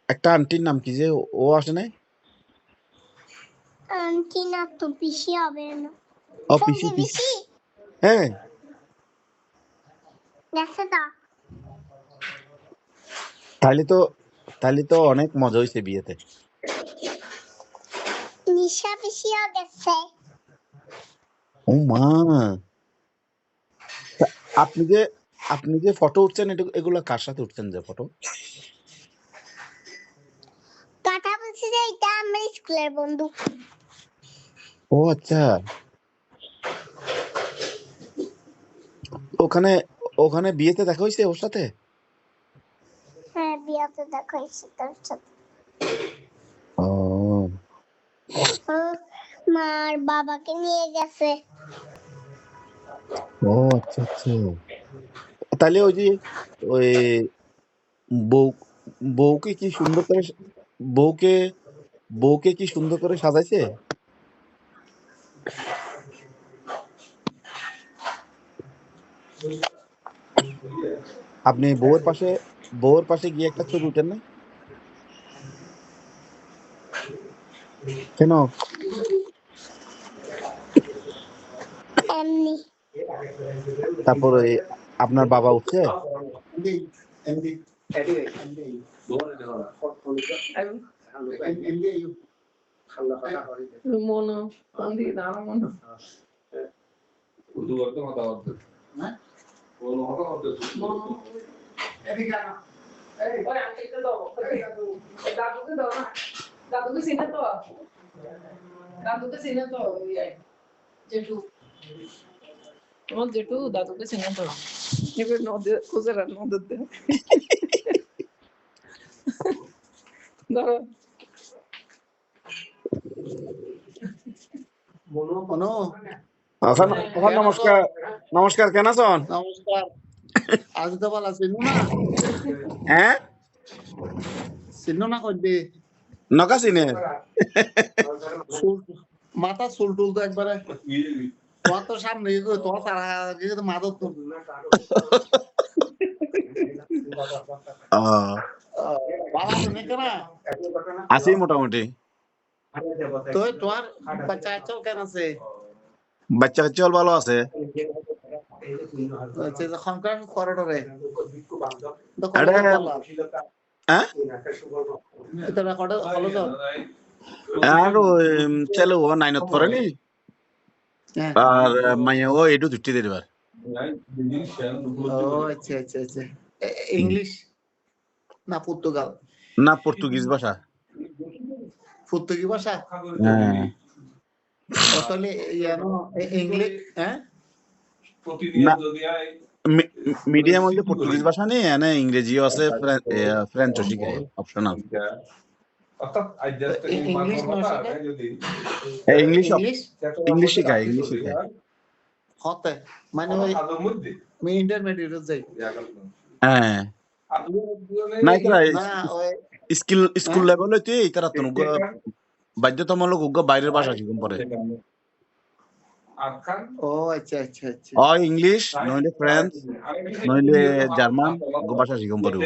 একটা আন্টির নাম কি যে ও আসে নাই? আন্টি না তো পিসি হবে না। ও পিসি পিসি হ্যাঁ গেছে তো। তাহলে তো অনেক মজা হয়েছে বিয়েতে। নিশা পিসিও গেছে। ও মা, আপনি যে আপনি যে ফটো উঠছেন এগুলো কার সাথে উঠছেন যে ফটো? কথা বলছি যে এটা আমার স্কুলের বন্ধু। ও আচ্ছা, ওখানে ওখানে বিয়েতে দেখা হয়েছে ওর সাথে? হ্যাঁ বিয়াতে দেখা হয়েছে তার সাথে। ও ও মার বাবাকে নিয়ে গেছে। ও আচ্ছা আচ্ছা, তাহলে ওই যে ওই বউ বউকে কি সুন্দর করে বউকে বউকে কি সুন্দর করে সাজাইছে? আপনি বউয়ের পাশে গিয়ে একটা ছবি উঠেন না কেন? এমনি তারপরে আপনার বাবা উঠছে? তোমার জেঠু দাদুকে চিনে তো, এবার নদে খুঁজে রাখ নদীতে ধরো নমস্কার নমস্কার, কেন আছেন? নমস্কার। আজ তো ভালো চিনো না? হ্যাঁ চিনো না কইবে নকা চিনে মাথা চুল টুল তো একবারে তোমার তো সামনে তোমার সারা মাদত তো বাবা শুনে কেনা আছি মোটামুটি। তো তোমার বাচ্চা কাচ্চাও কেন আছে? বাচ্চা কাচ্চা ভালো আছে। সংক্রান্ত করোটরে হ্যাঁ আর ছেলে ও 9 পড়েনি আর মাইয়া ও এটু দুটি দেবার। আচ্ছা আচ্ছা আচ্ছা। ইংলিশ না পর্তুগাল? না পর্তুগিজ ভাষা। পর্তুগিজ ভাষা হ্যাঁ তাহলে ইংলিশ হ্যাঁ মিডিয়াম হলে পর্তুগিজ ভাষা নেই, এনে ইংরেজিও আছে, ফ্রেঞ্চও শিখায় অপশনাল। ইংলিশ শিখায় হতে মানে ওই ইন্টারমিডিয়েট যাই। হ্যাঁ নাই তারা স্কুল লেভেল হইতে তারা তো বাধ্যতামূলক বাইরের ভাষা শিখুন পরে। ও আচ্ছা আচ্ছা আচ্ছা। ইংলিশ নইলে ফ্রেঞ্চ নইলে জার্মান ভাষা শিখুন পরে।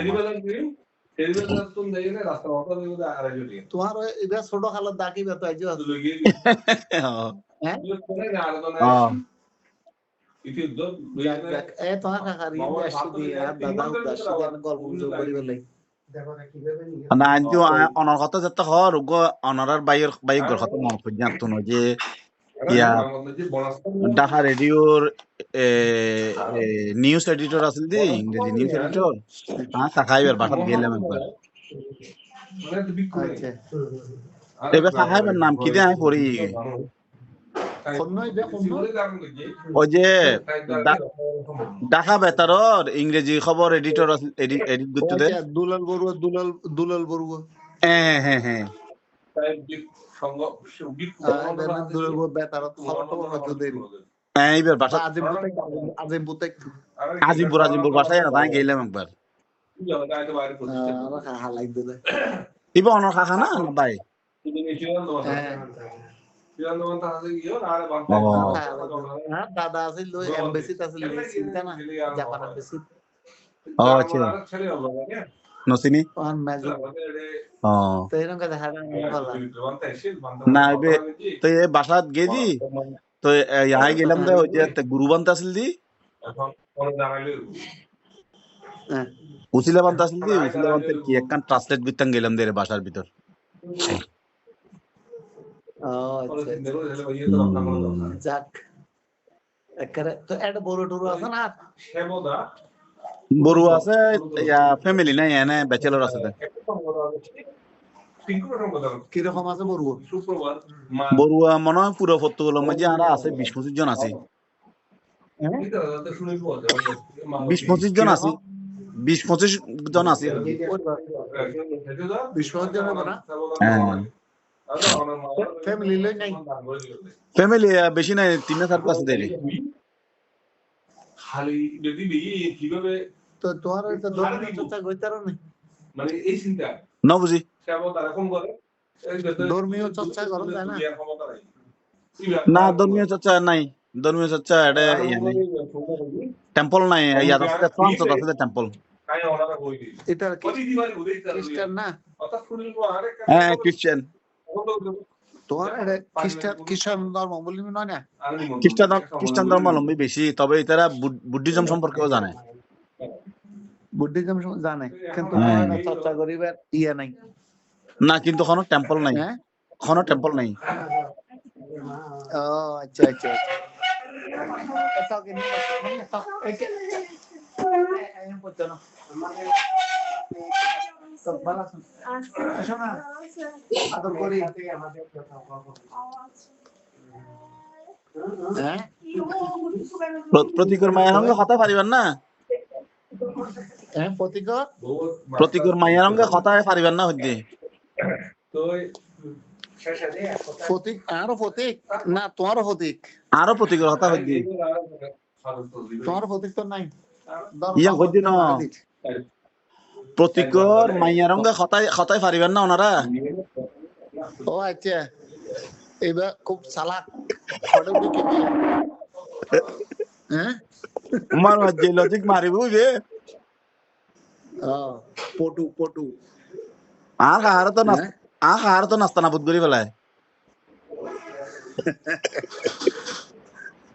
তোমার এবার ছোট খালার দাকি বেতো আইজো তোমার কাকার দাদা গল্প করি বলে না আনজু অনার কথা যত হর অনারার বাইয়ের কথা মনে করি জানতো না যে ইয়া ঢাকা রেডিওর নিউজ এডিটর আছে দি ইংরেজি নিউজ এডিটর কাকাইবার বাসাত গেলাম একবার। এবার কাকাইবার নাম কি দিয়ে আমি পড়ি ওই যে ঢাকা বেতারর ইংরেজি খবর এডিটর এডিট করতে দে দুলাল বড়ুয়া হ্যাঁ হ্যাঁ হ্যাঁ এইবার বাসা আজিমপুর বাসায় তাই গেলাম একবার। ইবা অনর কাকা না ভাই? দাদা আছে এমবেসিতে আছে চিন্তা না জাপান এমবেসি ও আচ্ছা নসিনি ও তো এরকম কথা হারা বলা না এবে তো এ বাসাত গেছি তো ইয়াই গেলাম দে ওই যে একটা গুরু বান্ধ আসল দি হ্যাঁ উসিলা বান্ধ আসল দি উসিলা বান্ধের কি একখান ট্রান্সলেট করতাম গেলাম দে বাসার ভিতর ও আচ্ছা হুম। যাক একেবারে তো একটা বড় টুরু আছে না বড়ু আছে ইয়া ফ্যামিলি নাই এনে ব্যাচেলর আছে দে কিরকম আছে বড় বড়ুয়া মনে হয় পুরো পর্তুগালের মাঝে আরা আছে 20-25 জন আছে 20-25 জন আছে কিরকম 20-25 জন আছে 20 জন হবে না হ্যাঁ ফ্যামিলি লই নাই ফ্যামিলি বেশি নাই 3-4 আছে দেরি তো তোমার ওই তো ধর্মীয় চর্চা কইতার নাই না বুঝি ধর্মীয় চর্চা করো তাই না না ধর্মীয় চর্চা নাই ধর্মীয় চর্চা এটা ইয়ে নাই টেম্পল নাই ইয়াদ আছে ফ্রান্স আছে টেম্পল এটা কি খ্রিস্টান না হ্যাঁ খ্রিস্টান তোমার এটা খ্রিস্টান ধর্ম বলি নয় না খ্রিস্টান ধর্মাবলম্বী বেশি তবে এটারা বুদ্ধিজম সম্পর্কেও জানে বুদ্ধিজম জানে কিন্তু হ্যাঁ। এটা চর্চা করিবার ইয়া নাই না কিন্তু কোনো টেম্পল নাই হ্যাঁ কোনো টেম্পল নাই ও আচ্ছা আচ্ছা এটা কি আদর করি হ্যাঁ প্রতিকর মায়ের সঙ্গে কথা পারিবেন না হ্যাঁ প্রতিকর মায়ের সঙ্গে কথা পারিবেন না হইতে প্রতীক আরো প্রতীক না তোমারও প্রতীক আরো প্রতিকর কথা হইতে তোমারও প্রতীক তো নাই ইয়া হইতে না প্রতিকর মায়ের সঙ্গে কথাই পারিবেন না ওনারা ও আচ্ছা এবার খুব চালাক হ্যাঁ আমার যে লজিক মারিব বে পটু পটু আর তো নাস্তা নাবুদ করি পেলায়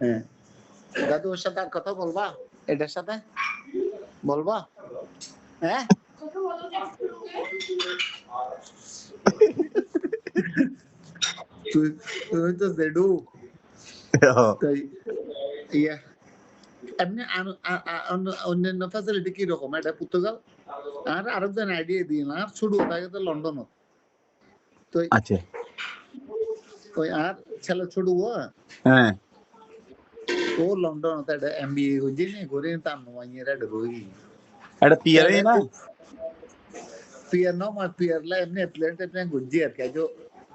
হ্যাঁ দাদু ওর সাথে আর কথা বলবা এটার সাথে বলবা হ্যাঁ তুই তো জেডু তাই ইয়া এমনি অন্যান্য ফ্যাসিলিটি কি রকম এটা পর্তুগাল আর আরেকজন আইডিয়া দিন আর শুরু থাকে তো লন্ডন তো আচ্ছা ওই আর ছেলে ছোট হ্যাঁ ও লন্ডন এটা এমবিএ হইছে নি করে তার নয় এটা রই এটা পিয়ারে না পিয়ার নো মা পিয়ার লা এমনি এথলেট এমনি গুজি আর কে जो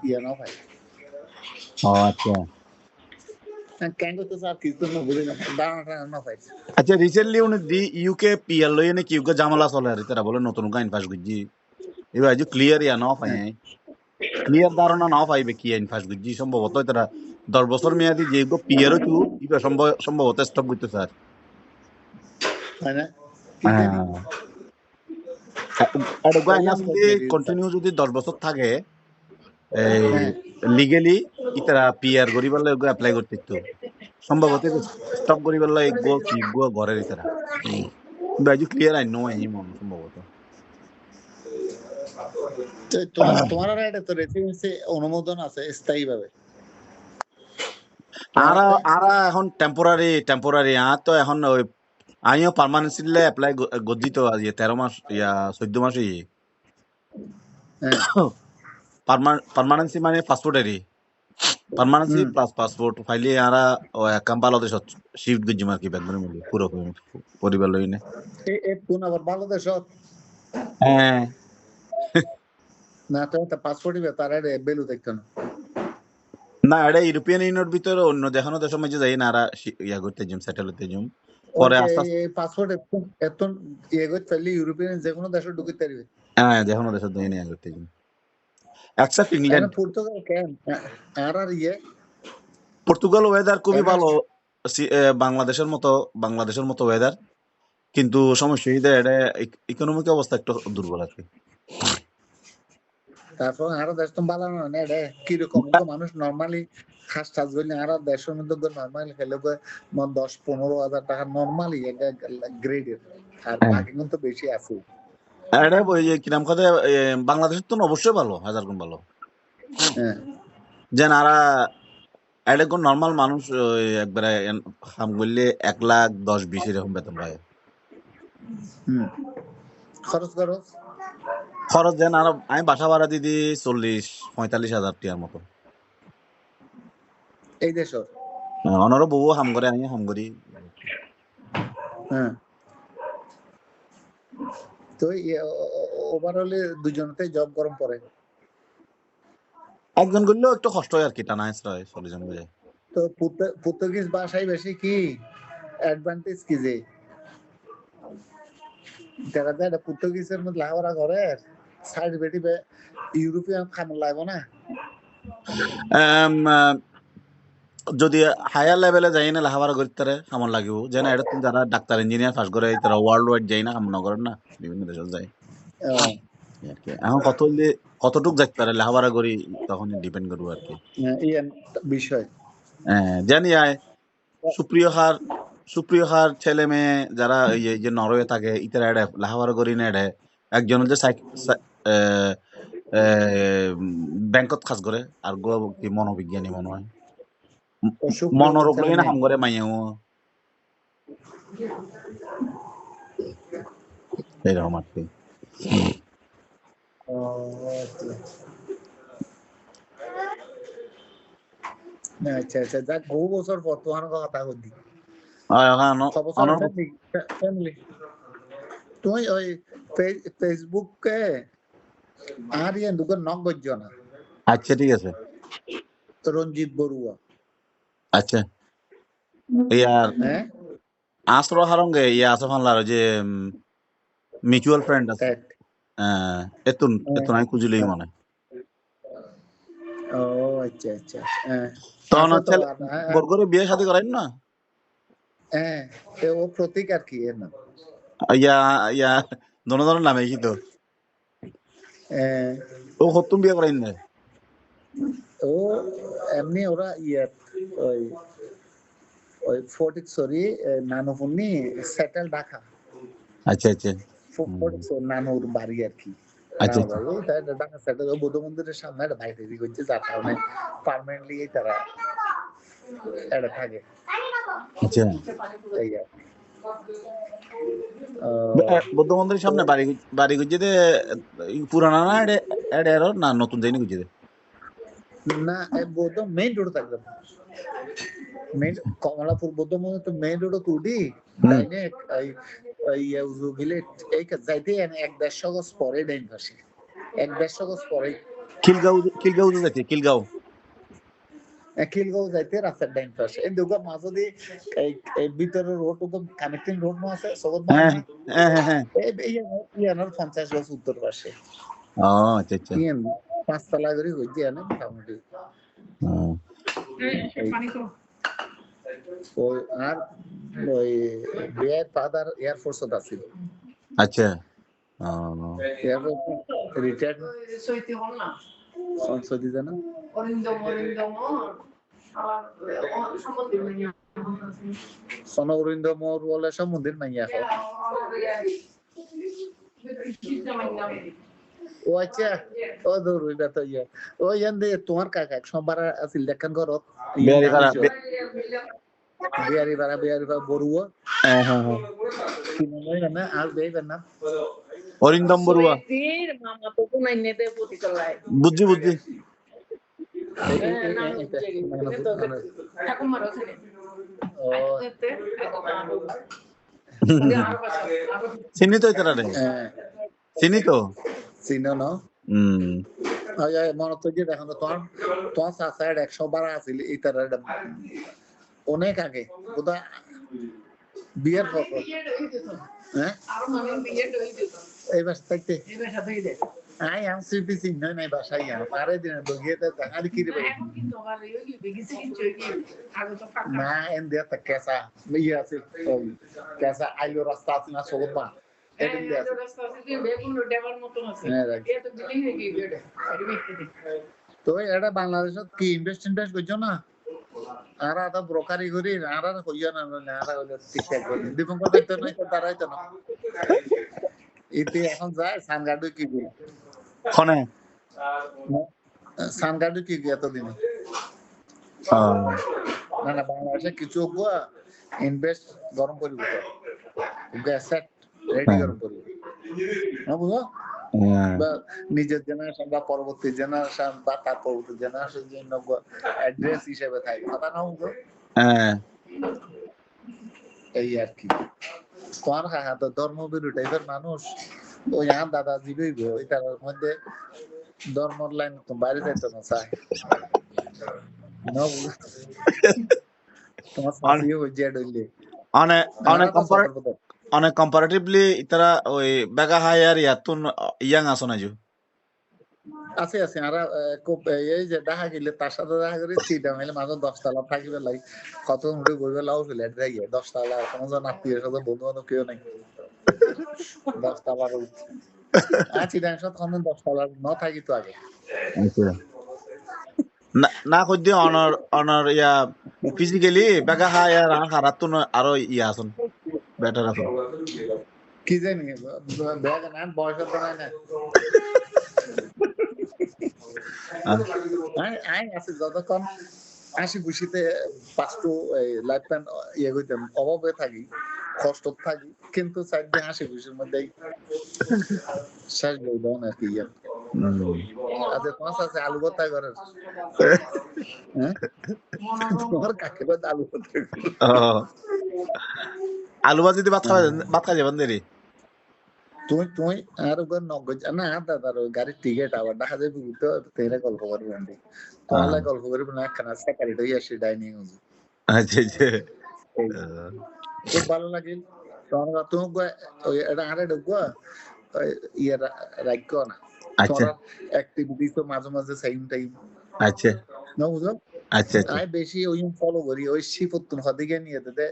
ये ना भाई ও আচ্ছা কেন তো স্যার কিছু না বলে না দাঁড়া না ভাই আচ্ছা রিসেন্টলি উনি দি ইউকে পিএল লই নে কিউকে জামালা চলে আর তারা বলে নতুন গাইন পাস গুজি এবার আজ ক্লিয়ার ইয়া না পাই ক্লিয়ার ধারণা না পাইবে কি আইন পাস গুজি সম্ভবত তারা 10 বছর মেয়াদি যে গো পিয়ারও তো ইবা সম্ভবত স্টপ করতে স্যার তাই না আর গাইন আসলে কন্টিনিউ যদি 10 বছর থাকে লিগালি ইতারা পিআর করিবার লাগে অ্যাপ্লাই করতে তো সম্ভবত স্টপ করিবার লাগে গো ঘরের ইতারা বাজু ক্লিয়ার আই নো এই মন সম্ভবত তোমার আর এটা তো রেসিডেন্সি অনুমোদন আছে স্থায়ী ভাবে আর এখন টেম্পোরারি তো এখন ওই আমিও পার্মানেন্টলি অ্যাপ্লাই গজি তো আজ 13 মাস ইয়া 14 মাস ই পার্মানেন্সি মানে পাসপোর্টেরই পার্মানেন্সি প্লাস পাসপোর্ট ফাইলে আরা কাম বাংলাদেশ শিফট গজি মার কি ব্যাগমরে মিলি পুরো পরিবার লইনে এ কোন আবার বাংলাদেশ হ্যাঁ না তো পাসপোর্টই তার আরে বেলু দেখতো না এটা ইউরোপিয়ান ইউনিয়নের ভিতরে অন্য দেখানো দেশের মধ্যে যাই না আর ইয়া করতে জিম সেটেল হতে জিম পরে আস্তে আস্তে পাসপোর্ট এত ইয়ে করতে পারলে ইউরোপিয়ান যে কোনো দেশে ঢুকতে পারবে হ্যাঁ দেখানো দেশের দই নিয়ে করতে জিম এক্সেপ্ট ইংল্যান্ড পর্তুগাল কেন আর ইয়ে পর্তুগাল ওয়েদার খুবই ভালো বাংলাদেশের মতো ওয়েদার কিন্তু সমস্যা এটা ইকোনমিক অবস্থা একটু দুর্বল আছে তারপর আরো দেশ তো ভালো না রে কিরকম মানুষ নর্মালি খাস টাস করলে আরো দেশের মধ্যে নর্মালি খেলে 10-15 হাজার টাকা নর্মালি গ্রেডের আর বাকি কিন্তু বেশি আছে এটা ওই যে কিরাম কথা বাংলাদেশের তো অবশ্যই ভালো, হাজার গুণ ভালো। হ্যাঁ যে নারা এটা কোন নর্মাল মানুষ একবারে কাম করলে 1,10,20 এরকম বেতন পায়। খরচ খরচ দেন আর আমি বাসা ভাড়া দিদি 40-45 হাজার টিয়ার মতো। এই দেশের অনর বউ হাম করে, আমি হাম করি। হ্যাঁ তো ওভারঅলে দুজনতে জব গরম পড়ে একজন করলেও একটু কষ্ট হয় আর কি, টানা হেসরা হয় 40 জন মিলে। তো পর্তুগিজ ভাষায় বেশি কি অ্যাডভান্টেজ কি যে দেখা যায় পর্তুগিজের মধ্যে লেখাপড়া করে সাইড বেটি ইউরোপিয়ান খাম লাগবো না যদি হায়ার লেভেলে যাই না লেখাপড়া করতে কেমন লাগিব, যেন এটা যারা ডাক্তার ইঞ্জিনিয়ার পাস করে তারা ওয়ার্ল্ড ওয়াইড যাই না কাম না করেন না, বিভিন্ন দেশে যায় আর কি। এখন কতটুক যাইতে পারে লেখাপড়া করি তখন ডিপেন্ড করবো আর কি বিষয়। জানি সুপ্রিয় হার ছেলে মেয়ে যারা এই যে নরওয়ে থাকে ইতারা এটা লেখাপড়া করি না, এটা একজন হচ্ছে ব্যাংকত কাজ করে আর গো কি মনোবিজ্ঞানী মনে হয় মনোরোগ লই না কাম করে মাইয়াও এরকম আর কি। আচ্ছা আচ্ছা যাক বহু বছর পর তোমার কথা বলছি তুই ওই ফেসবুকে আর ইয়ে দুটো নক বলছো না। আচ্ছা ঠিক আছে রঞ্জিত বড়ুয়া আচ্ছা ইয়ার আসর হারঙ্গে ইয়া আসর ফানলার যে মিউচুয়াল ফ্রেন্ড আছে এতুন আমি খুঁজিলেই মনে। ও আচ্ছা আচ্ছা তখন হচ্ছে বরগরে বিয়ে শাদী করাইন না হ্যাঁ ও প্রতীক আর কি এর নাম ইয়া দনোদনের নামে কি তো ও হতুম বিয়ে করাইন না ও এমনি ওরা ইয়া ওই ওই ফোর্টিক সরি নানুপুনি সেটেল ঢাকা। আচ্ছা আচ্ছা নানুর বাড়ি আর কি। আচ্ছা ঢাকা সেটেল বৌদ্ধ মন্দিরের সামনে একটা ভাই তৈরি করছে যার কারণে পার্মানেন্টলি তারা এটা থাকে। আচ্ছা বৌদ্ধ মন্দিরের সামনে বাড়ি গুজিতে পুরানা না এটা না নতুন যাইনি গুজিতে না বৌদ্ধ মেইন রোড থাকবে মেইন কমলাপুর বৌদ্ধ মন্দির তো মেইন রোড তুডি ডাইনে এই ভিলেজ এই যাইতে 1-1.5 গজ পরে ডাইন পাশে 1-1.5 গজ পরে খিলগাঁও যাইতে খিলগাঁও যাইতে রাস্তার ডাইন পাশে এই দুগা মাঝদি এই ভিতরে রোড তো কানেক্টিং রোড নো আছে সবত হ্যাঁ এই ইয়ানোর 50 গজ উত্তর পাশে। ও আচ্ছা আচ্ছা 5 তলা করে হইছে না মোটামুটি ওই আর ওই বিয়ের ফাদার এয়ার ফোর্সত আছিল। আচ্ছা রিটায়ার্ড সইতে হল না সইতে জানা অরিন্দম সন অরিন্দম বলে সম্বন্ধের মাইয়া ও আচ্ছা ও দূর হইবা তো ইয়া ও ইয়ান্দে তোমার কাকা সোমবার আছিল দেখান ঘরত বিহারি বাড়া বড়ুয়া কি নাম না আর দেইবেন না অরিন্দম বড়ুয়া মামা তো কোন নেতে প্রতি চলায় বুঝছি ঠাকুমার ওখানে চিনি তো এটারে চিনি তো চিনো না মনে তো যে দেখো তোমার সাইড 112 আছিল এই তার অনেক আগে বোধহয় বিয়ের পর এই বাস থাকতে আই আম সিটি চিহ্ন নাই বাসায় পারে দিন বগিয়েতে জানালি কি রে না এন দিয়া তা কেসা ইয়ে আছে কেসা আইলো রাস্তা আছে না সবত এটা দিয়ে আছে রাস্তা আছে যে বেগুন ডেবার মতন আছে হ্যাঁ রাইট এটা বিল্ডিং হয়ে গিয়ে এটা আর ব্যক্তি তো এটা বাংলাদেশত কি ইনভেস্ট করছো না আর আদা ব্রোকারি করি আর কইয়া না আর হইলো ঠিকঠাক করে দীপঙ্কর দায়িত্ব নাই তো তারাই তো না এতে এখন যায় সানগাডু কি বলি খনে সানগাডু কি এতদিনে না না বাংলাদেশে কিছু ইনভেস্ট গরম করিব অ্যাসেট রেডি গরম করিব না বুঝো বা নিজের জেনারেশন বা পরবর্তী জেনারেশন বা তার পরবর্তী জেনারেশন জন্য অ্যাড্রেস হিসেবে থাকে কথা না বুঝো এই আর কি তোমার কাকা তো ধর্মবিরু টাইপের মানুষ ওই আমার দাদা জীবইব এটার মধ্যে ধর্মর লাইন তো বাইরে যাইতো না চাই না বুঝো তোমার সাথে ওই যে ডইলে অনেক কম্পারেটিভলি ইতারা ওই বেগা হায়ার ইয়াতুন ইয়াং আসো না জু আছে আছে আর খুব এই যে দেখা গেলে তার সাথে দেখা করে সিটা মেলে মাঝে 10 তলা থাকিবে লাই কত উঠে বইবে লাউ ফেলে যাই 10 তলা কোনো জন আত্মীয়ের সাথে বন্ধু বান্ধব কেউ নাই 10 তলার আছি ডান সাথে কোন 10 তলার ন থাকি তো আগে না কই দি অনার ইয়া ফিজিক্যালি বেগা হায়ার হারাতুন আরো ইয়া আসুন বেটার আসুন কি জানি ব্যাগ না বয়স তো নাই না আই আছে যতক্ষণ হাসি খুশিতে পাঁচটু লাইফ টাইম ইয়ে করতাম অভাবে থাকি কষ্ট থাকি কিন্তু সাইডে হাসি খুশির মধ্যে শেষ বই দাও না কি আচ্ছা তোমার সাথে আলু ভর্তা করার তোমার কাকে বাদ আলু ভর্তা আলু ভাজি দিয়ে ভাত খাই যাবেন দেরি তুই আর ওখানে নগদ না দাদা গাড়ির টিকিট আবার দেখা যাবে তো তেরে গল্প করবি আন্টি তাহলে গল্প করবি না খানা সেকারিটা আসি ডাইনিং আচ্ছা আচ্ছা খুব ভালো লাগে তোমার তুমি এটা আরে ঢুকবো ইয়ে রাখো না আচ্ছা অ্যাক্টিভিটি তো মাঝে মাঝে সেম টাইম আচ্ছা না বুঝো আচ্ছা আচ্ছা আই বেশি ওই ফলো করি ওই শিপত্তুন হদিকে নিয়ে দে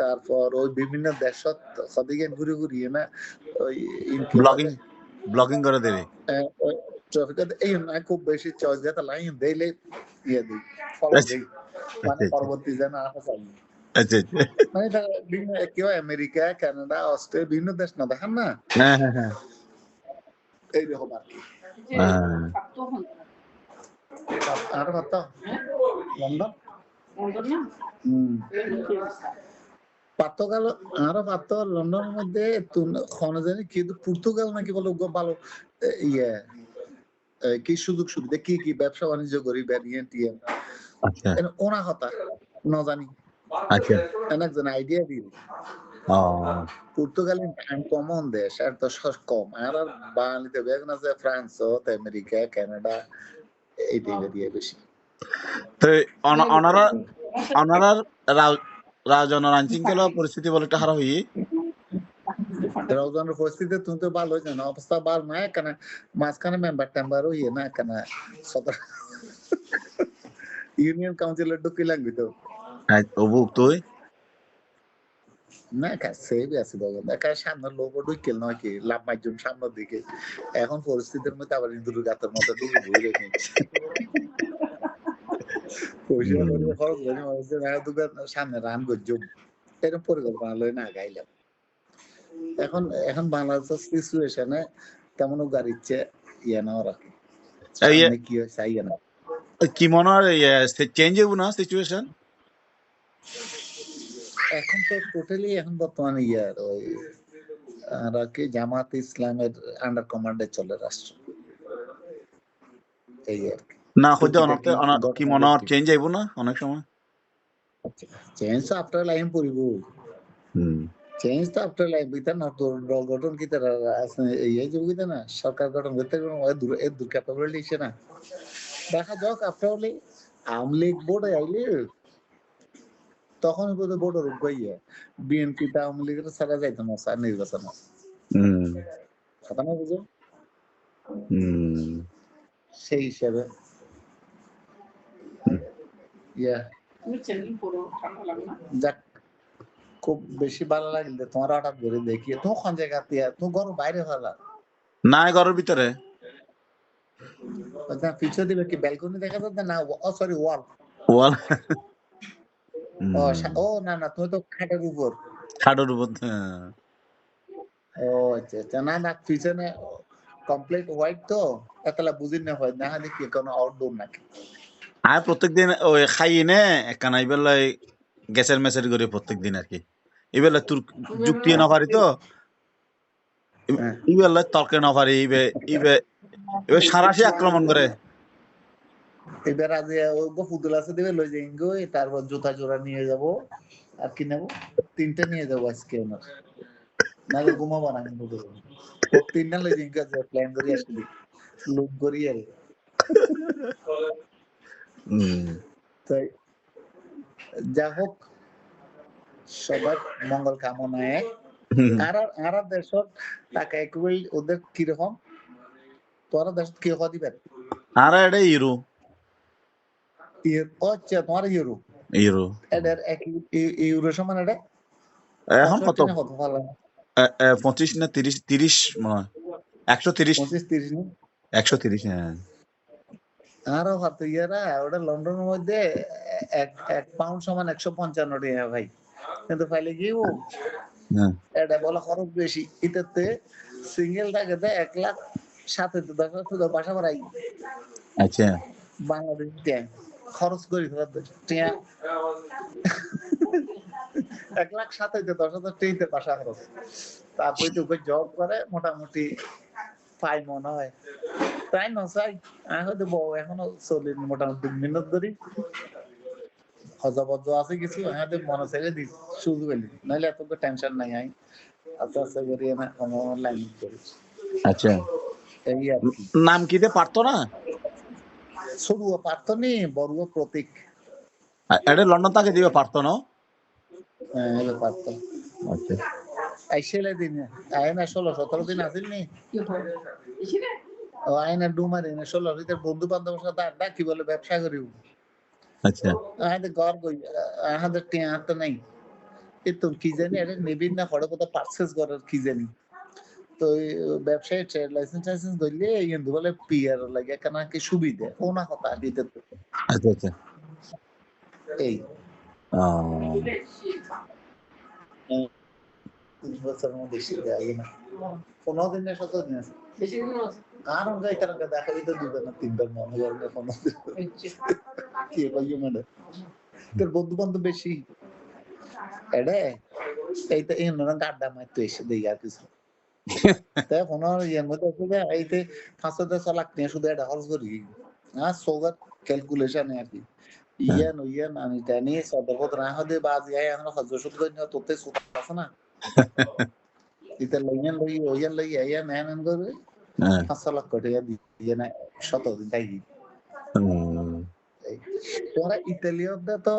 তারপর ওই বিভিন্ন দেশত হদিকে ঘুরে ঘুরিয়ে না ওই ব্লগিং করে দেবে ট্রাফিক এই না খুব বেশি চয়েস যেটা লাইন দেইলে ইয়ে দিই ফলো দিই মানে পরবর্তী যেন আসা আচ্ছা মানে বিভিন্ন কেউ আমেরিকা কানাডা অস্ট্রেলিয়া বিভিন্ন দেশ না দেখেন না হ্যাঁ হ্যাঁ হ্যাঁ এইরকম আর কি আর কত লন্ডন পার্তুগাল আরো পার্ত লন্ডনের মধ্যে জানি কিন্তু পর্তুগাল নাকি বলো ভালো ইয়ে কি সুযোগ সুবিধা কি কি ব্যবসা বাণিজ্য করি ভ্যারিয়েন্ট ইয়ে ওনা কথা না জানি আচ্ছা একজন আইডিয়া দিই পর্তুগাল কমন দেশ আর তো কম আর বাঙালিতে বেগুন আছে ফ্রান্স আমেরিকা কানাডা এই টাইপের দিয়ে বেশি তো অনারার রাজনের আইনশৃঙ্খলা পরিস্থিতি বলে একটা হারা হই রাজনের পরিস্থিতি তুমি তো ভালো জানো অবস্থা ভালো না কেন মাঝখানে মেম্বার টেম্বারও ইয়ে না কেন সদর ইউনিয়ন কাউন্সিলের ঢুকি লাগবে তো অবুক তুই না কাছে আছে বাবা দেখা সামনের লোক ঢুকেল নয় কি লাভ মাইজুম সামনের দিকে এখন পরিস্থিতির মধ্যে আবার ইন্দুর গাতের মতো ঢুকে ভুলে রেখে সামনে রান করছো এরকম পরিকল্পনা লই না গাইলাম এখন বাংলাদেশের সিচুয়েশনে তেমন গাড়িচ্ছে ইয়ে না ওরা কি হয়েছে ইয়ে না কি মনে হয় চেঞ্জ হইব না সিচুয়েশন এখন তো টোটালি এখন বর্তমানে ইয়ার ওই কি জামাত ইসলামের আন্ডার কমান্ডে চলে রাষ্ট্র এই আর কি না খুঁজে কি মনে হয় চেঞ্জ হইব না অনেক সময় চেঞ্জ তো আফটার লাইম পড়িব চেঞ্জ তো আফটার লাইম বিতা না তোর দল গঠন কি তারা আছে এই যে বুঝতে না সরকার গঠন করতে কোনো এর দূর ক্যাপাবিলিটি আছে না দেখা যাক আফটার অল আওয়ামী লীগ বোর্ডে আইলে তখন বোধহয় বোর্ডের উপাইয়া বিএনপি তা আওয়ামী লীগের ছাড়া যাইতো না স্যার নির্বাচন কথা না বুঝো সেই হিসাবে যাক খুব বেশি ভালো লাগলে তোমার হঠাৎ করে দেখি তো কোন জায়গাতে তুমি ঘর বাইরে ফেলা না ঘরের ভিতরে ওটা পিছনে দিবে কি ব্যালকনি দেখা যাচ্ছে না ও সরি ওয়াল ওয়াল ও না না তুমি তো খাটের উপর খাটের উপর ও আচ্ছা আচ্ছা না না পিছনে কমপ্লিট হোয়াইট তো এতলা বুঝিন না হয় না দেখি কোনো আউটডোর নাকি আমি প্রত্যেকদিন ওই খাই নে একখানা ইবেলাই গ্যাসের মেসেজ করি প্রত্যেকদিন আর কি ইবেলা তোর যুক্তি না পারি তো ইবেলা তর্কে না পারি ইবে ইবে ইবে সারাশি আক্রমণ করে এবার আজ ওগো ফুতুল আছে দিবে লই যাই গো তারপর জুতা জোড়া নিয়ে যাব আর কি নেব তিনটা নিয়ে যাব আজকে ওনার নালে ঘুমাবো না কিন্তু তিনটা লই যাই গো প্ল্যান করি আসলি লুক করি আর তাই যা হোক সবার মঙ্গল কামনায় আর দেশত টাকা একই ওদের কিরকম তোরা দেশ কি দিবে আর এটা ইউরো আচ্ছা তোমার ইউরো ইউরো এটার ইউরো সমান এটা এখন কত কত ভালো 25 না 30 মনে হয় 130 25-30 না 130 হ্যাঁ আরো হাতে ইয়ারা ওটা লন্ডনের মধ্যে এক পাউন্ড সমান 155 টাকা ভাই কিন্তু ফাইলে গিয়েও এটা বলা খরচ বেশি এটাতে সিঙ্গেল টাকাতে 1,07,10,000 বাসা বাড়াই আচ্ছা বাংলাদেশ খরচ করি টিয়া 1,07,10,000 টিতে বাসা খরচ তারপরে তো জব করে মোটামুটি পাই মনে হয় তাই না চাই আমি হয়তো বউ এখনো চলি মোটামুটি মিনিট ধরি হজবজ আছে কিছু আমাদের মনে ছেড়ে দিই শুরু পেলি নাহলে এত টেনশন নাই আমি আস্তে আস্তে করি আমি অনলাইন করি আচ্ছা এই আর কি নাম কি দে পারতো না শুরুও পারতো নি বড়ুয়া প্রতীক এটা লন্ডন তাকে দিবে পারতো না হ্যাঁ পারতো আচ্ছা আইসেলে দিন আয়না 16-17 দিন আসিল নি ও আয়না ডুমারি না 16 দিনের বন্ধু বান্ধবের সাথে আড্ডা কি বলে ব্যবসা করি আচ্ছা আমাদের ঘর কই আমাদের টিয়া তো নাই এ তো কি জানি এটা নেবিন না পড়ে কোথাও পারচেজ করার কি জানি তো ব্যবসায়ী ট্রেড লাইসেন্স ধরলে কিন্তু বলে পিআর লাগে কেন কি সুবিধা ও না কথা দিতে আচ্ছা আচ্ছা এই 3 বছর মধ্যে শিখে আই না 15 দিনের সাথে দিন আছে বেশি দিন আছে আর আমরা এটা দেখাই তো দিবে না 3 বার মনে করলে 15 দিন কি বলিও মানে তোর বন্ধু বান্ধব বেশি এডে এইটা এই না গাড্ডা মারতে এসে দেই আর কিছু তাই কোনো ইয়ার মধ্যে আছে এইতে 500 লাখ নিয়ে শুধু এটা খরচ করি না সোগার ক্যালকুলেশন আর কি ইয়ান আমি জানি সদরপত না হতে বাজ যায় আমরা হজ শুধু না তোতে সুত আছে না এটা লইয়ান আইয়া নেন করে 5 লাখ টাকা দিয়ে না 17 দিন তাই তোরা ইতালিয়ানটা তো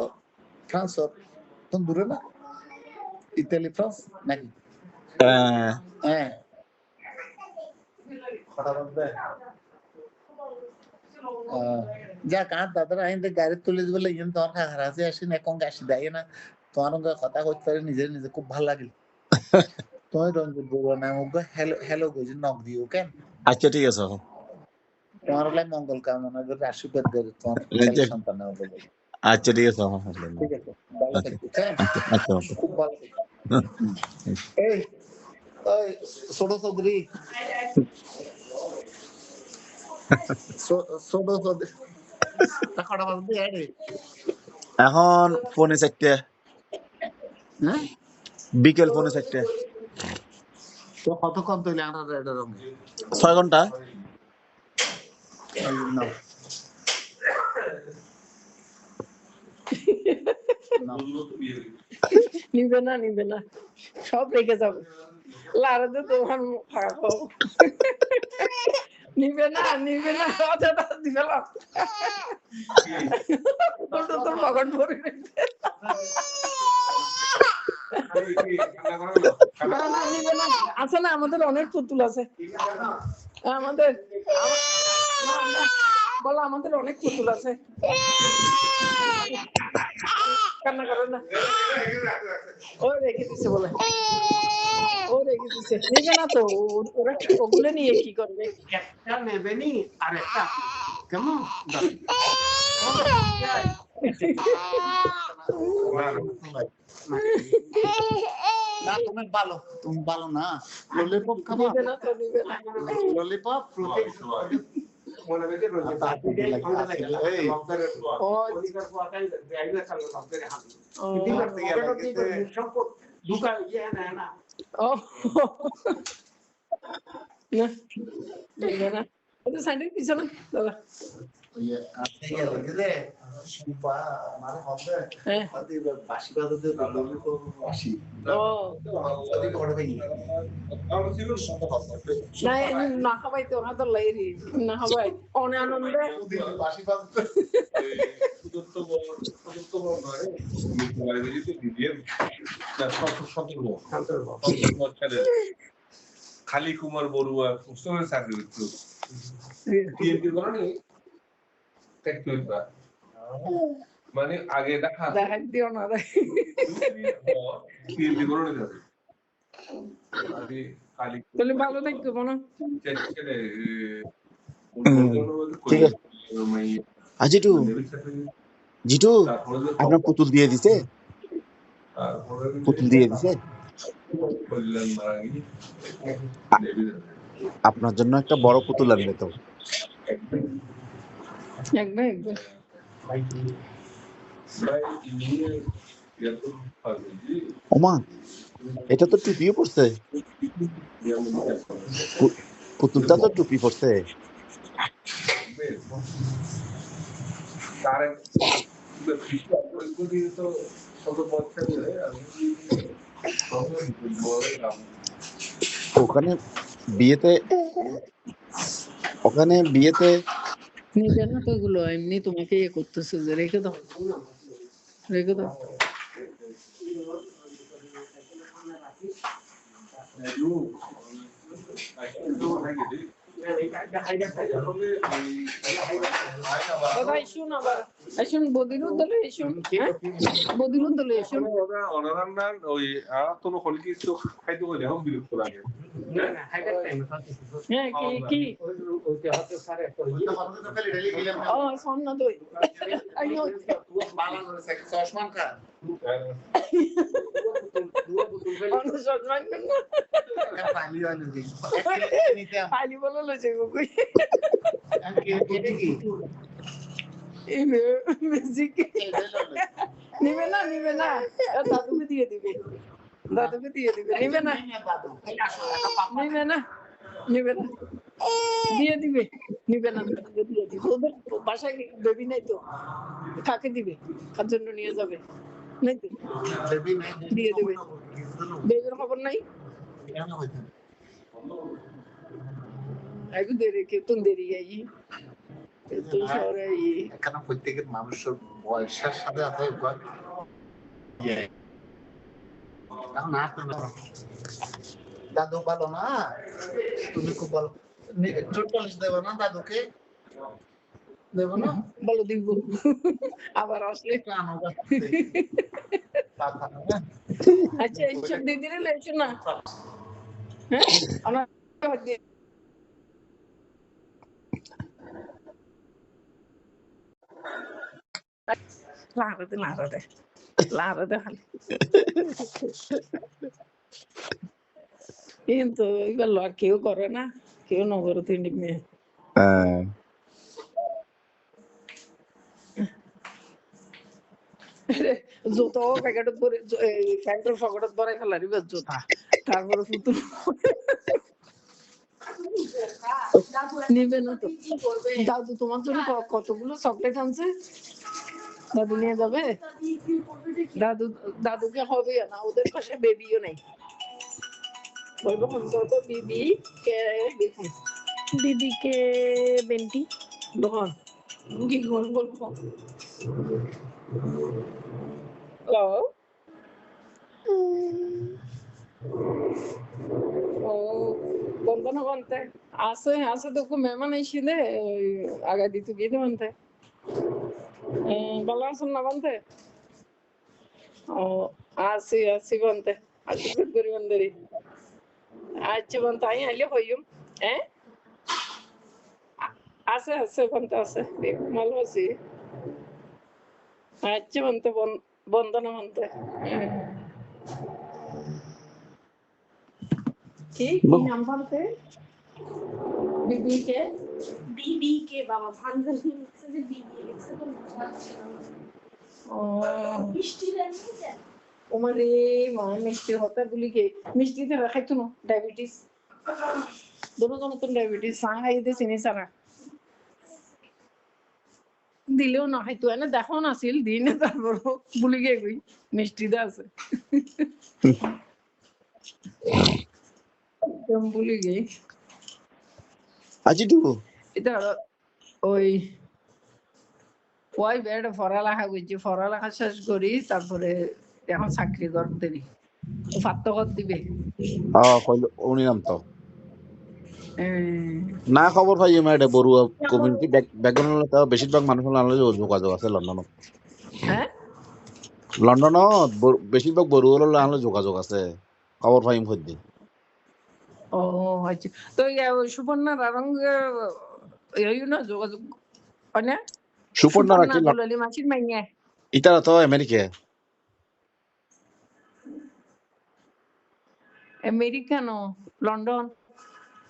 ফ্রান্স তো দূরে না ইতালি ফ্রান্স নাকি হ্যাঁ যা কার দাদারা আইনতে গাড়ি তুলে বলে ইন তোমার হারাসে আসি না কোন গাছি দেয় না তোমার কথা কইতে পারে নিজে নিজে খুব ভালো লাগে তোমার রঞ্জিত বড় নাম হ্যালো হ্যালো কইছি নক দিও কেন আচ্ছা ঠিক আছে তোমার লাই মঙ্গল কামনা করে আশীর্বাদ করে তোমার সন্তান হবে আচ্ছা ঠিক আছে ঠিক আছে ভালো থাকো আচ্ছা খুব ভালো এই ওই ছোট চৌধুরী এখন ফোনে 4টা হ্যাঁ বিকেল ফোনে 4টা তো কতক্ষণ তৈলে আনার 6 ঘন্টা নিবে না সব রেখে যাবে লারাতে তোমার ফাঁকা নিবে না অতটা দিবে না তোর পকেট ভরে আছে না আমাদের অনেক পুতুল আছে আমাদের বলো আমাদের অনেক পুতুল আছে কান্না করে না ও রেখে দিছে বলে ও রেখে দিছে নিবে না তো ওরা ওগুলো নিয়ে কি করবে একটা নেবে নি আর একটা কেমন না তুমি ভালো না ললিপপ খাবা নিবে না তো নিবে না ললিপপ মনে রেখে ও ঢুকা ইয়ে না ও না নিবে না ওদের সাইডের পিছনে দাদা ইয়ে আছে গেল গেলে সুপা মানে হবে হ্যাঁ আদি বাসি বাজাতে ললিপপ বাসি ও আদি করে ভাই না না খাবাই তো না তো লাইরি না খাবাই অনে আনন্দে বাসি বাজাতে খালি কুমার বড়ুয়া চাকরি করতো মানে আগে দেখা দেখাই দিও না বলে ভালো থাকতো মনে ঠিক আছে জিটু জিটু আপনার পুতুল দিয়ে দিছে পুতুল দিয়ে দিছে আপনার জন্য একটা বড় পুতুল আনবে তো একদম একদম ওমা এটা তো টুপিও পড়ছে পুতুলটা তো টুপি পড়ছে ওখানে বিয়েতে নিবে না তো এগুলো এমনি তোমাকে ইয়ে করতেছে যে রেখে দাও রেখে দাও দাদা এসুন আবার এসুন বদিনুর দলে এসুন বদিনুর দলে এসুন অনারান্নার ওই আর তো হলি কিছু খাইতে হইলে এখন বিরক্ত লাগে হ্যাঁ কি ও সামনে দই আইও চশমান কা সম্মান না পানি আনি দিই আলি বলে লইছে কই এই মিউজিক নিবে না দাদুকে দিয়ে দিবে নিবে না দিয়ে দিবে নিবে না দিয়ে দিবে ওদের বাসায় বেবি নাই তো কাকে দিবে কার জন্য নিয়ে যাবে নাই তো দিয়ে দেবে বেবির খবর নাই একটু দেরি কেতন দেরি যাই তো শহরে এখানে প্রত্যেকের মানুষের বয়সের সাথে আছে দাদু ভালো না তুমি খুব ভালো পলিশ দেবো না দাদুকে দেবো না বলো দিব আবার আসলে আচ্ছা এইসব দিদি রে লেছো না হ্যাঁ আমার লারতে খালি কিন্তু এবার আর কেউ করে না কেউ নগর তিনটি মেয়ে জুতো প্যাকেটত ভরে প্যান্টের পকেটত ভরাই ফেলার এবার জুতা তারপরে পুতুল নিবে না তো দাদু তোমার জন্য কতগুলো চকলেট আনছে দাদু নিয়ে যাবে দাদুকে হবে না ওদের পাশে বেবিও নেই বলবো অন্তত বিবি কে দেখুন দিদি কে বেন্টি দোকান কি বলবো হ্যালো ও কোনটা না বলতে আছে তো মেহমান এসেছিলে আগে দিতে গিয়ে বলতে ভালো আছেন না বলতে ও আসি বনতে আশীর্বাদ করি বন্ধুরি আচ্ছা বনতে আই আইলে হইম হ্যাঁ আছে বনতে আছে ভালো আছি আচ্ছা বনতে বন্দনা বনতে কি নাম বলতে বিবি কে বাবা ভাঙ্গল লিখছে যে বিবি লিখছে তো ও মিষ্টি লাগছে ওমারে মা মিষ্টি হতা বলি কে মিষ্টি তে রাখাইতো না ডায়াবেটিস दोनों নতুন ডায়াবেটিস সাংহাই দে চিনি সারা দিলেও না হয়তো এনে দেখো না ছিল দিনে তারপর ভুলে গিয়ে গই মিষ্টি দা আছে ভুলে গিয়ে আজি টু এটা ওই ওই বেড পড়ালেখা করছি পড়ালেখা শেষ করি তারপরে এখন চাকরি করতে নি ফাত্ত কর দিবে কইল উনি নাম তো না খবর পাই এটা বড়ুয়া কমিউনিটি ব্যাকগ্রাউন্ড তো বেশিরভাগ মানুষের নামে যোগাযোগ আছে লন্ডনত হ্যাঁ লন্ডনত বেশিরভাগ বড়ুয়ার নামে যোগাযোগ আছে খবর পাইম হইদি ও আচ্ছা তো সুবর্ণা রারঙ্গ এই না যোগাযোগ মানে সুপর্ণা রাখি দুলালি মাছির মাইয়া ইতারা তো আমেরিকা আমেরিকানো লন্ডন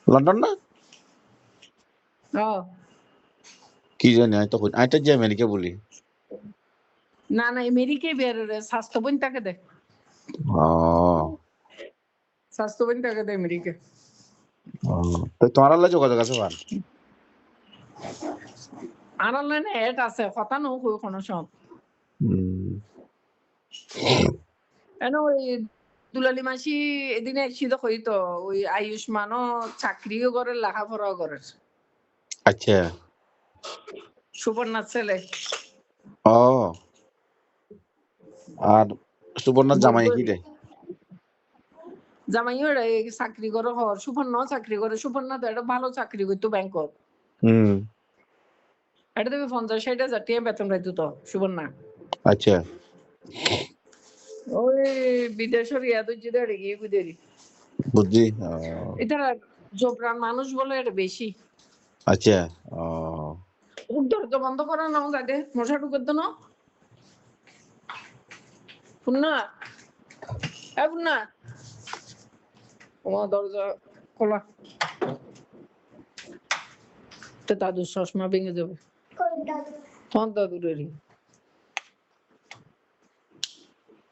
লন্ডন না ও কি জানি আইটা যে আমেরিকা বলি না আমেরিকায় বের স্বাস্থ্য বন তাকে দেখ স্বাস্থ্য বন তাকে দে আমেরিকা তো তোমার আল্লাহ যোগাযোগ আছে ভান আর অনলাইনে এড আছে কথা নো কই কোনো সব এনো ওই দুলালি মাসি এদিনে এসে তো কই তো ওই আয়ুষ্মানও চাকরিও করে লেখাপড়াও করে আচ্ছা সুবর্ণার ছেলে ও আর সুবর্ণার জামাই কি রে জামাইও চাকরি করে হর সুবর্ণাও চাকরি করে সুবর্ণা তো একটা ভালো চাকরি করতো ব্যাংকত এটা তুমি 50-60 হাজার টাকা বেতন পাইতো তো সুবর্ণা আচ্ছা ওই বিদেশের ইয়াদ জিদারে গিয়ে গুদেরি বুঝছি এটা জোবরান মানুষ বলে এটা বেশি আচ্ছা দরজা বন্ধ করা না যাতে মশা ঢুকে তো না পুন্না পুন্না তোমার দরজা খোলা তো দাদুর চশমা ভেঙে যাবে তোমার দাদুরেরই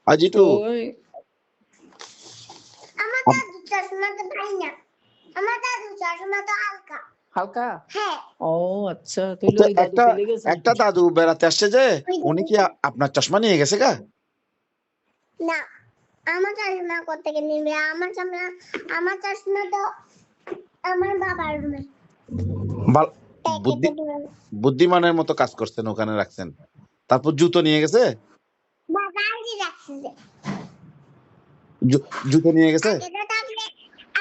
আজি তো আমার দাদু চশমা তো ভাই না আমার দাদু চশমা তো হালকা হালকা হ্যাঁ ও আচ্ছা তাহলে ওই দাদু চলে গেছে একটা দাদু বেড়াতে আসছে যে উনি কি আপনার চশমা নিয়ে গেছে গা না আমার চশমা করতে গিয়ে নিবে আমার চশমা তো আমার বাবার রুমে বুদ্ধিমানের মতো কাজ করছেন ওখানে রাখছেন তারপর জুতো নিয়ে গেছে জুতো নিয়ে গেছে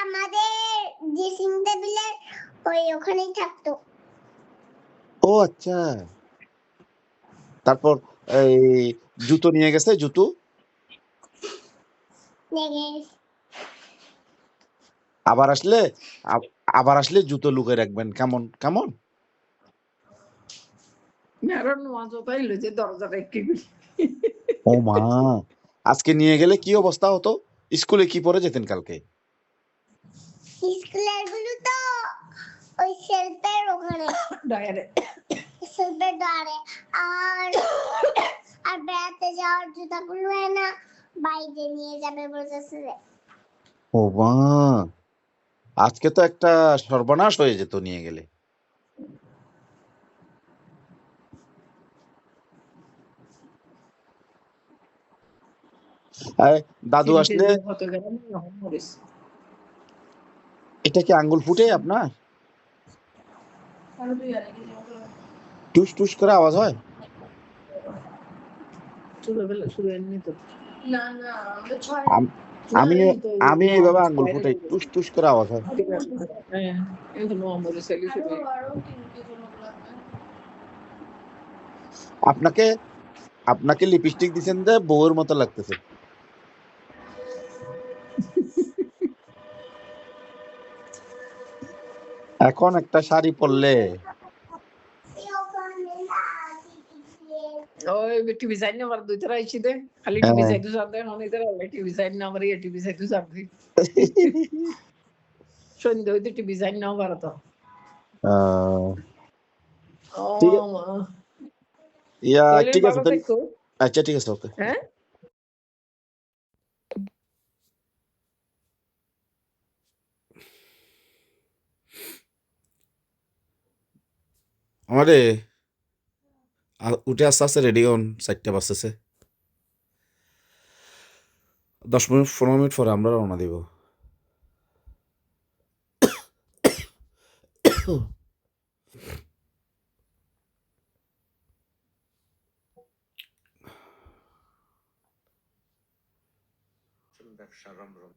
আমাদের ড্রেসিং টেবিলের ওই ওখানেই থাকতো ও আচ্ছা তারপর এই জুতো নিয়ে গেছে জুতো আবার আসলে জুতো লুকিয়ে রাখবেন কেমন কেমন ও মা আজকে নিয়ে গেলে কি অবস্থা হতো স্কুলে কি পরে যেতেন কালকে স্কুলের গুলো তো ওই শেলফের ওখানে ডায়ারে শেলফের ডায়ারে আর বেড়াতে যাওয়ার জুতাগুলো না বাইরে নিয়ে যাবে বলতেছে ও মা আজকে তো একটা সর্বনাশ হয়ে যেত নিয়ে গেলে দাদু আসলে এটা কি আঙ্গুল ফুটে আপনার টুস টুস করে আওয়াজ হয় আমি এইভাবে আঙ্গুল ফুটাই টুস টুস করে আওয়াজ হয় আপনাকে আপনাকে লিপস্টিক দিছেন যে বউর মতো লাগতেছে। এখন একটা শাড়ি পরলে ওই টিভি সাইড না দুই তারা আইছি দে খালি টিভি হ্যাঁ। সাইড সাথে হনি তারা টিভি সাইড না আমার টিভি সাইড সাথে সন্ধ্যা হইতে টিভি সাইড নাও পারতো আহ, ও ঠিক আছে। মা ইয়া তাহলে ঠিক আছে ভালো তাহলে। থাকো আচ্ছা ঠিক আছে, ওকে। হ্যাঁ আমারে উঠে আস্তে আস্তে রেডি হন, 4টা বাজতেছে। 10 মিনিট 15 মিনিট পরে আমরা রওনা দিব। ব্যবসা রমরম